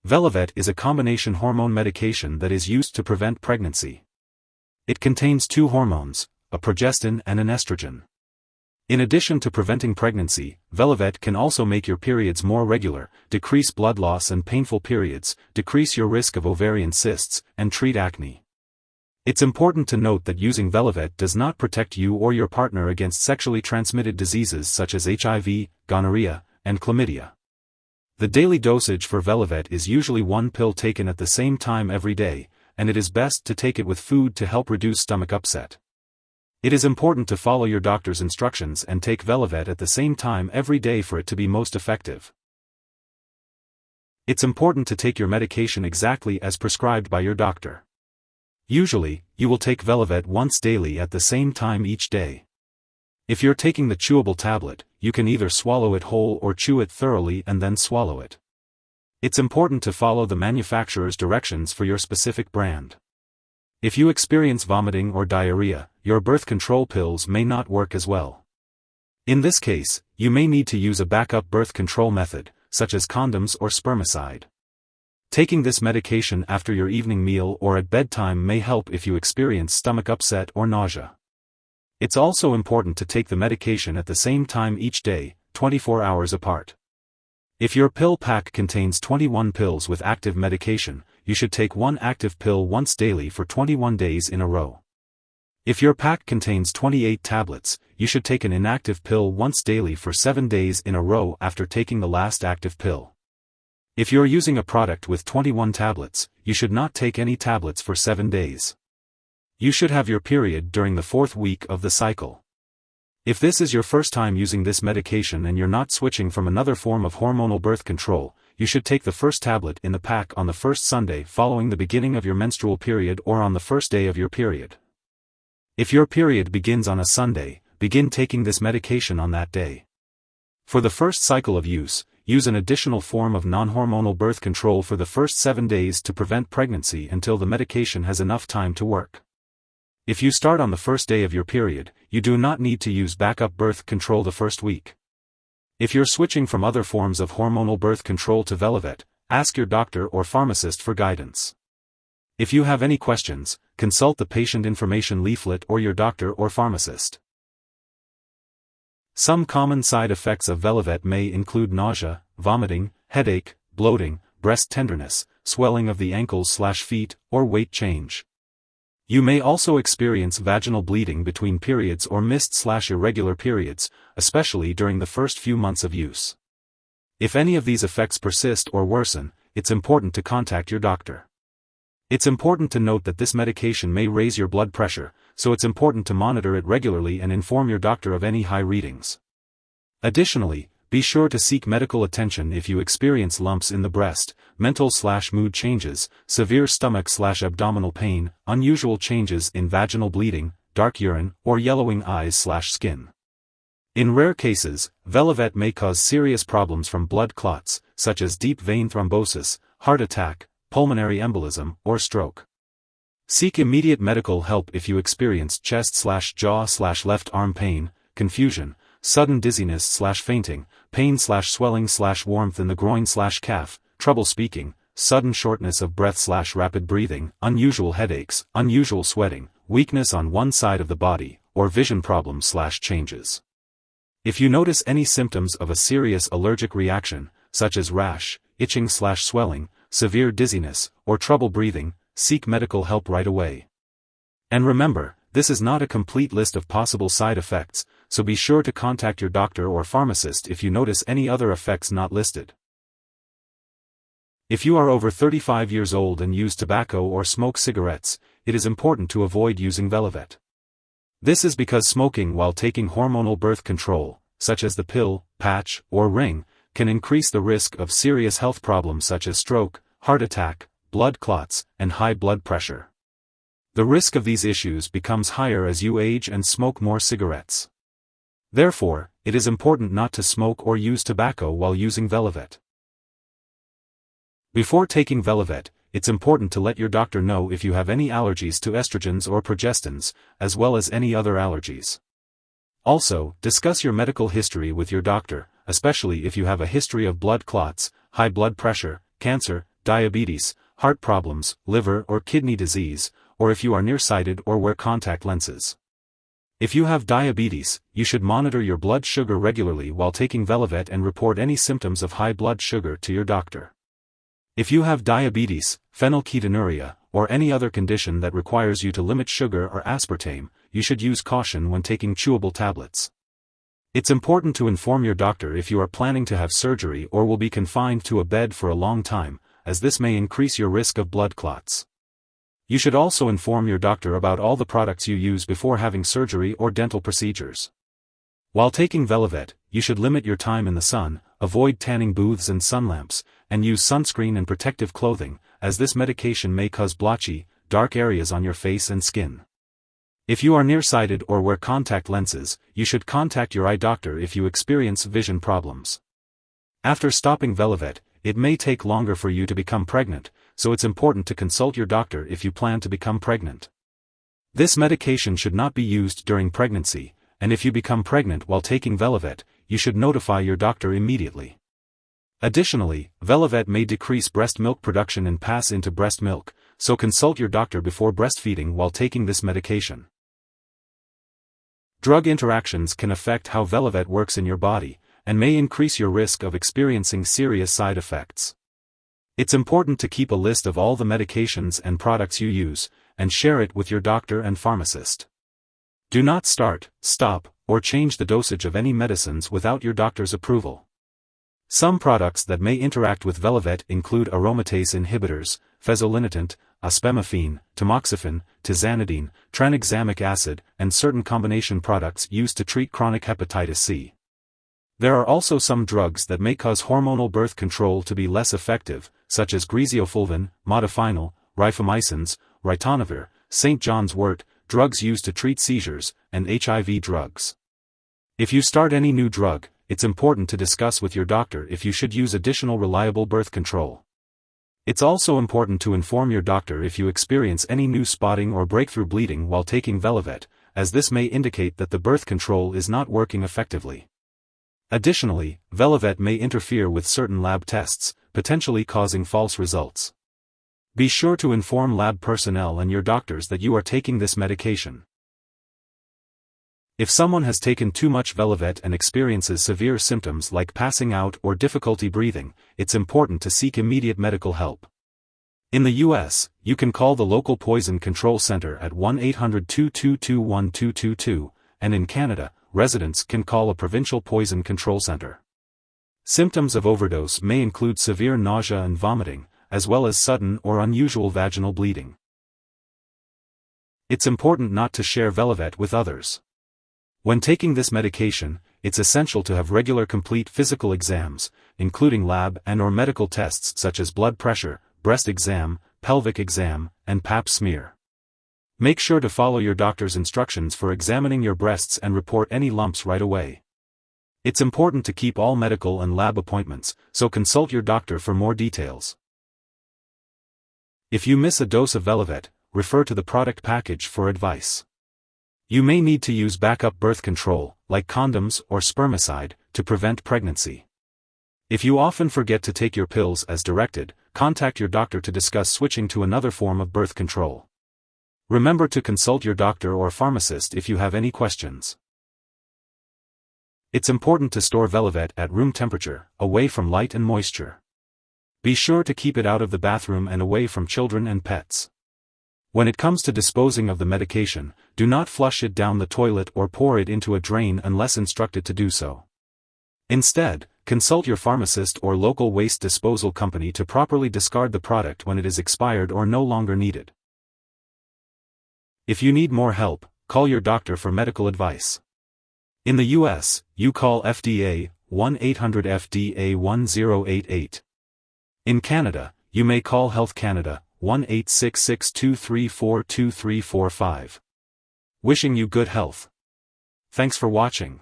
Velivet is a combination hormone medication that is used to prevent pregnancy. It contains two hormones, a progestin and an estrogen. In addition to preventing pregnancy, Velivet can also make your periods more regular, decrease blood loss and painful periods, decrease your risk of ovarian cysts, and treat acne. It's important to note that using Velivet does not protect you or your partner against sexually transmitted diseases such as HIV, gonorrhea, and chlamydia. The daily dosage for Velivet is usually one pill taken at the same time every day, and it is best to take it with food to help reduce stomach upset. It is important to follow your doctor's instructions and take Velivet at the same time every day for it to be most effective. It's important to take your medication exactly as prescribed by your doctor. Usually, you will take Velivet once daily at the same time each day. If you're taking the chewable tablet, you can either swallow it whole or chew it thoroughly and then swallow it. It's important to follow the manufacturer's directions for your specific brand. If you experience vomiting or diarrhea, your birth control pills may not work as well. In this case, you may need to use a backup birth control method, such as condoms or spermicide. Taking this medication after your evening meal or at bedtime may help if you experience stomach upset or nausea. It's also important to take the medication at the same time each day, 24 hours apart. If your pill pack contains 21 pills with active medication, you should take one active pill once daily for 21 days in a row. If your pack contains 28 tablets, you should take an inactive pill once daily for 7 days in a row after taking the last active pill. If you're using a product with 21 tablets, you should not take any tablets for 7 days. You should have your period during the 4th week of the cycle. If this is your first time using this medication and you're not switching from another form of hormonal birth control, you should take the first tablet in the pack on the first Sunday following the beginning of your menstrual period or on the first day of your period. If your period begins on a Sunday, begin taking this medication on that day. For the first cycle of use, use an additional form of non-hormonal birth control for the first 7 days to prevent pregnancy until the medication has enough time to work. If you start on the first day of your period, you do not need to use backup birth control the first week. If you're switching from other forms of hormonal birth control to Velivet, ask your doctor or pharmacist for guidance. If you have any questions, consult the patient information leaflet or your doctor or pharmacist. Some common side effects of Velivet may include nausea, vomiting, headache, bloating, breast tenderness, swelling of the ankles/feet, or weight change. You may also experience vaginal bleeding between periods or missed/irregular periods, especially during the first few months of use. If any of these effects persist or worsen, it's important to contact your doctor. It's important to note that this medication may raise your blood pressure, so it's important to monitor it regularly and inform your doctor of any high readings. Additionally, be sure to seek medical attention if you experience lumps in the breast, mental/mood changes, severe stomach/abdominal pain, unusual changes in vaginal bleeding, dark urine, or yellowing eyes/skin. In rare cases, Velivet may cause serious problems from blood clots, such as deep vein thrombosis, heart attack, pulmonary embolism, or stroke. Seek immediate medical help if you experience chest/jaw/left arm pain, confusion, sudden dizziness/fainting, pain/swelling/warmth in the groin/calf, trouble speaking, sudden shortness of breath/rapid breathing, unusual headaches, unusual sweating, weakness on one side of the body, or vision problems/changes. If you notice any symptoms of a serious allergic reaction, such as rash, itching/swelling, severe dizziness, or trouble breathing, seek medical help right away. And remember, this is not a complete list of possible side effects, so be sure to contact your doctor or pharmacist if you notice any other effects not listed. If you are over 35 years old and use tobacco or smoke cigarettes, it is important to avoid using Velivet. This is because smoking while taking hormonal birth control, such as the pill, patch, or ring, can increase the risk of serious health problems such as stroke, heart attack, blood clots, and high blood pressure. The risk of these issues becomes higher as you age and smoke more cigarettes. Therefore, it is important not to smoke or use tobacco while using Velivet. Before taking Velivet, it's important to let your doctor know if you have any allergies to estrogens or progestins, as well as any other allergies. Also, discuss your medical history with your doctor, especially if you have a history of blood clots, high blood pressure, cancer, diabetes, heart problems, liver or kidney disease, or if you are nearsighted or wear contact lenses. If you have diabetes, you should monitor your blood sugar regularly while taking Velivet and report any symptoms of high blood sugar to your doctor. If you have diabetes, phenylketonuria, or any other condition that requires you to limit sugar or aspartame, you should use caution when taking chewable tablets. It's important to inform your doctor if you are planning to have surgery or will be confined to a bed for a long time, as this may increase your risk of blood clots. You should also inform your doctor about all the products you use before having surgery or dental procedures. While taking Velivet, you should limit your time in the sun, avoid tanning booths and sun lamps, and use sunscreen and protective clothing, as this medication may cause blotchy, dark areas on your face and skin. If you are nearsighted or wear contact lenses, you should contact your eye doctor if you experience vision problems. After stopping Velivet, it may take longer for you to become pregnant, so it's important to consult your doctor if you plan to become pregnant. This medication should not be used during pregnancy, and if you become pregnant while taking Velivet, you should notify your doctor immediately. Additionally, Velivet may decrease breast milk production and pass into breast milk, so consult your doctor before breastfeeding while taking this medication. Drug interactions can affect how Velivet works in your body, and may increase your risk of experiencing serious side effects. It's important to keep a list of all the medications and products you use, and share it with your doctor and pharmacist. Do not start, stop, or change the dosage of any medicines without your doctor's approval. Some products that may interact with Velivet include aromatase inhibitors, fezolinetant, aspemifene, tamoxifen, tizanidine, tranexamic acid, and certain combination products used to treat chronic hepatitis C. There are also some drugs that may cause hormonal birth control to be less effective, such as griseofulvin, modafinil, rifamycins, ritonavir, St. John's wort, drugs used to treat seizures, and HIV drugs. If you start any new drug, it's important to discuss with your doctor if you should use additional reliable birth control. It's also important to inform your doctor if you experience any new spotting or breakthrough bleeding while taking Velivet, as this may indicate that the birth control is not working effectively. Additionally, Velivet may interfere with certain lab tests, potentially causing false results. Be sure to inform lab personnel and your doctors that you are taking this medication. If someone has taken too much Velivet and experiences severe symptoms like passing out or difficulty breathing, it's important to seek immediate medical help. In the U.S., you can call the local poison control center at 1-800-222-1222, and in Canada, residents can call a provincial poison control center. Symptoms of overdose may include severe nausea and vomiting, as well as sudden or unusual vaginal bleeding. It's important not to share Velivet with others. When taking this medication, it's essential to have regular complete physical exams, including lab and/or medical tests such as blood pressure, breast exam, pelvic exam, and pap smear. Make sure to follow your doctor's instructions for examining your breasts and report any lumps right away. It's important to keep all medical and lab appointments, so consult your doctor for more details. If you miss a dose of Velivet, refer to the product package for advice. You may need to use backup birth control, like condoms or spermicide, to prevent pregnancy. If you often forget to take your pills as directed, contact your doctor to discuss switching to another form of birth control. Remember to consult your doctor or pharmacist if you have any questions. It's important to store Velivet at room temperature, away from light and moisture. Be sure to keep it out of the bathroom and away from children and pets. When it comes to disposing of the medication, do not flush it down the toilet or pour it into a drain unless instructed to do so. Instead, consult your pharmacist or local waste disposal company to properly discard the product when it is expired or no longer needed. If you need more help, call your doctor for medical advice. In the U.S., you call FDA, 1-800-FDA-1088. In Canada, you may call Health Canada, 1-866-234-2345. Wishing you good health. Thanks for watching.